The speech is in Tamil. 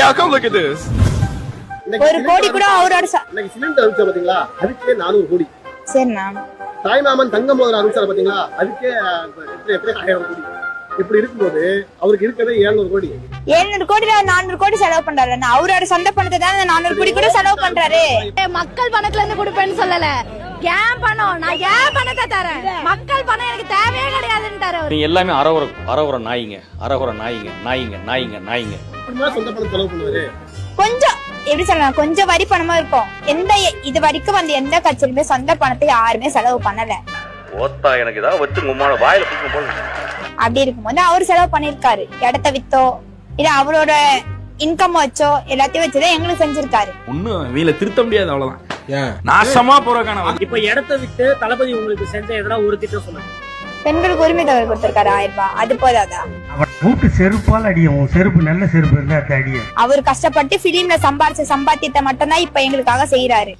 how come look at this? ஒரு கோடி கூட அவரோட இன்னைக்கு சிலிண்டர் அனுப்பிச்சா பாத்தீங்களா, அதுக்கே 400 கோடி. சரிண்ணா. தாய்மாமன் தங்கம் மோதிரம் அனுப்பிச்சாரு பாத்தீங்களா, அதுக்கே எப்படி 1000 கோடி. இப்படி இருக்கும்போது அவருக்கு இருக்கிறதே 700 கோடி. 700 கோடில 400 கோடி செலவு பண்றாரு. அவரோட சொந்த பணத்தை தான் 400 கோடி கூட செலவு பண்றாரு. மக்கள் பணத்துல இருந்து கொடுப்பேன்னு சொல்லல, ஏன் பணம், நான் ஏன் பணத்தை தரேன், மக்கள் பணம் எனக்கு தேவையே கிடையாதுன்றாரு. நீங்க எல்லாமே அறகுற நாயிங்க, அறகுற நாயிங்க, நாயிங்க நாயிங்க நாயிங்க. சொந்த பணம் செலவு பண்ணுவாரு. கொஞ்சம் எப்படி சொல்லலாம், கொஞ்சம் வரி பணமா இருக்கும். இது வரைக்கும் வந்து எந்த கட்சியிலுமே சொந்த பணத்தை யாருமே செலவு பண்ணல. ஓத்தா எனக்கு ஏதாவது வச்சு உங்களோட வாயில பிடிக்க போல. அப்படி இருக்கும்போது அவர் செலவு பண்ணிருக்காரு. இடத்த வித்தோ இல்ல அவரோட இன்கம் வச்சோ எல்லாத்தையும் வச்சுதான் எங்களுக்கு செஞ்சிருக்காரு. ஒண்ணும் வீல திருத்த முடியாது, அவ்வளவுதான். நாசமா போறக்கான. இப்ப இடத்த விட்டு தளபதி உங்களுக்கு செஞ்ச எதனா ஒரு திட்டம் சொன்னாங்க. பெண்களுக்கு உரிமை தொகை கொடுத்திருக்காரு 1000 ரூபாய். அது போதாதா? மூட்டு செருப்பால் அடியும். செருப்பு நல்ல செருப்பு இருந்தா அடியும். அவர் கஷ்டப்பட்டு பிலிம்ல சம்பாதிச்ச சம்பாத்தியத்தை மட்டும் தான் இப்ப எங்களுக்காக செய்யறாரு.